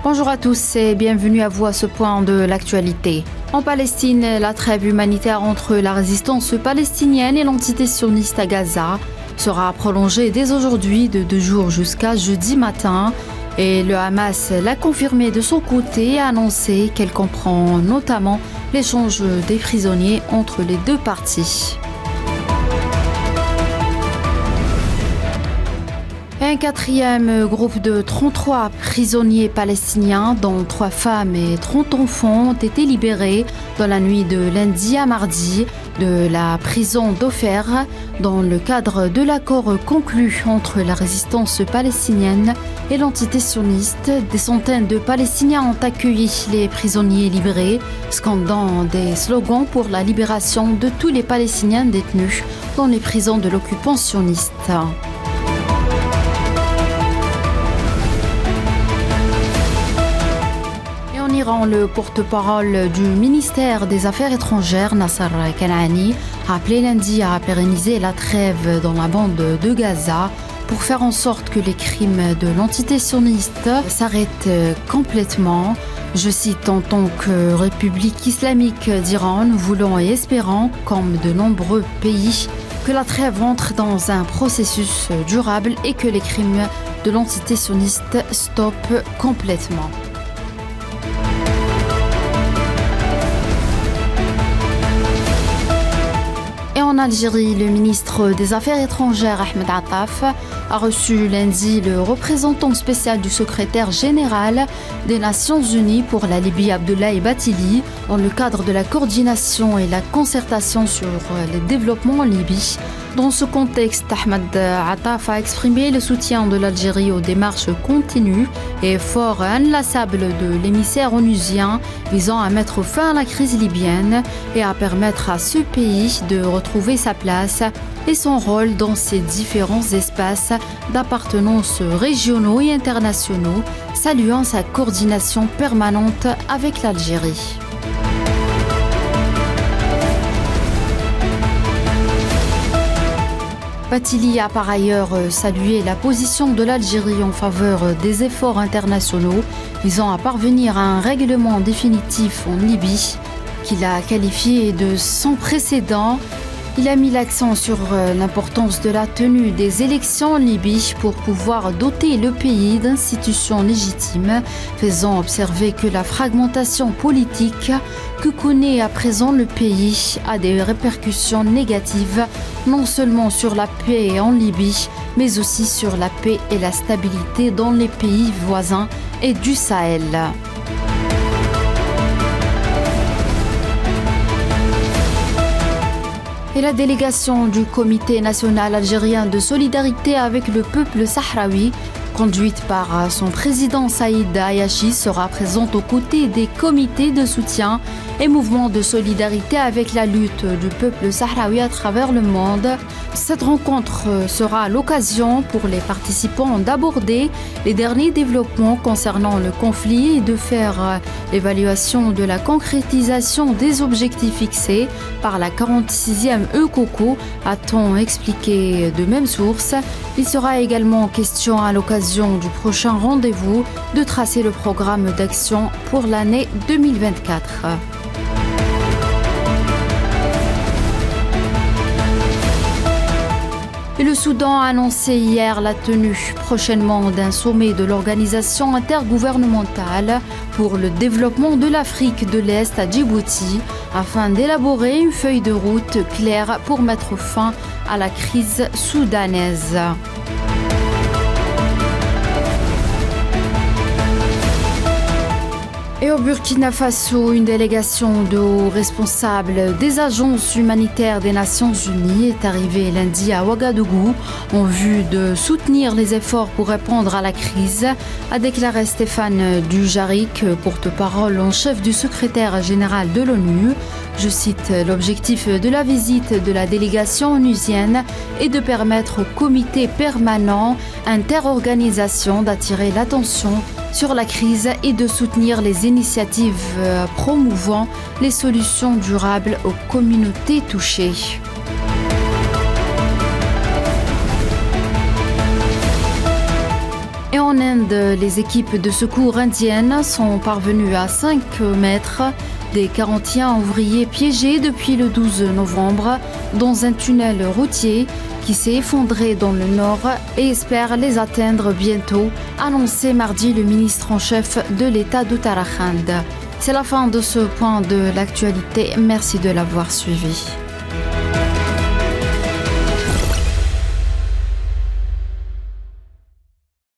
Bonjour à tous et bienvenue à vous à ce point de l'actualité. En Palestine, la trêve humanitaire entre la résistance palestinienne et l'entité sioniste à Gaza sera prolongée dès aujourd'hui de 2 jours jusqu'à jeudi matin. Et le Hamas l'a confirmé de son côté et a annoncé qu'elle comprend notamment l'échange des prisonniers entre les deux parties. Un quatrième groupe de 33 prisonniers palestiniens, dont 3 femmes et 30 enfants, ont été libérés dans la nuit de lundi à mardi de la prison d'Ofer dans le cadre de l'accord conclu entre la résistance palestinienne et l'entité sioniste. Des centaines de Palestiniens ont accueilli les prisonniers libérés, scandant des slogans pour la libération de tous les Palestiniens détenus dans les prisons de l'occupant sioniste. En Iran, le porte-parole du ministère des Affaires étrangères, Nasser Kanani, a appelé lundi à pérenniser la trêve dans la bande de Gaza pour faire en sorte que les crimes de l'entité sioniste s'arrêtent complètement. Je cite: en tant que République islamique d'Iran, nous voulons et espérons, comme de nombreux pays, que la trêve entre dans un processus durable et que les crimes de l'entité sioniste stoppent complètement. En Algérie, le ministre des Affaires étrangères Ahmed Attaf a reçu lundi le représentant spécial du secrétaire général des Nations Unies pour la Libye, Abdoulaye Batili, dans le cadre de la coordination et la concertation sur les développements en Libye. Dans ce contexte, Ahmed Attaf a exprimé le soutien de l'Algérie aux démarches continues et efforts inlassables de l'émissaire onusien visant à mettre fin à la crise libyenne et à permettre à ce pays de retrouver sa place et son rôle dans ces différents espaces d'appartenance régionaux et internationaux, saluant sa coordination permanente avec l'Algérie. Batili a par ailleurs salué la position de l'Algérie en faveur des efforts internationaux visant à parvenir à un règlement définitif en Libye, qu'il a qualifié de sans précédent. Il a mis l'accent sur l'importance de la tenue des élections en Libye pour pouvoir doter le pays d'institutions légitimes, faisant observer que la fragmentation politique que connaît à présent le pays a des répercussions négatives non seulement sur la paix en Libye, mais aussi sur la paix et la stabilité dans les pays voisins et du Sahel. Et la délégation du Comité national algérien de solidarité avec le peuple sahraoui, conduite par son président Saïd Ayachi, sera présente aux côtés des comités de soutien et mouvements de solidarité avec la lutte du peuple sahraoui à travers le monde. Cette rencontre sera l'occasion pour les participants d'aborder les derniers développements concernant le conflit et de faire l'évaluation de la concrétisation des objectifs fixés par la 46e ECOCO, a-t-on expliqué de même source. Il sera également question à l'occasion du prochain rendez-vous de tracer le programme d'action pour l'année 2024. Et le Soudan a annoncé hier la tenue prochainement d'un sommet de l'Organisation intergouvernementale pour le développement de l'Afrique de l'Est à Djibouti afin d'élaborer une feuille de route claire pour mettre fin à la crise soudanaise. Et au Burkina Faso, une délégation de hauts responsables des agences humanitaires des Nations Unies est arrivée lundi à Ouagadougou en vue de soutenir les efforts pour répondre à la crise, a déclaré Stéphane Dujarric, porte-parole en chef du secrétaire général de l'ONU. Je cite: l'objectif de la visite de la délégation onusienne est de permettre au comité permanent interorganisation d'attirer l'attention sur la crise et de soutenir les initiatives promouvant les solutions durables aux communautés touchées. En Inde, les équipes de secours indiennes sont parvenues à 5 mètres des 41 ouvriers piégés depuis le 12 novembre dans un tunnel routier qui s'est effondré dans le nord et espère les atteindre bientôt, annoncé mardi le ministre en chef de l'État d'Uttarakhand. C'est la fin de ce point de l'actualité. Merci de l'avoir suivi.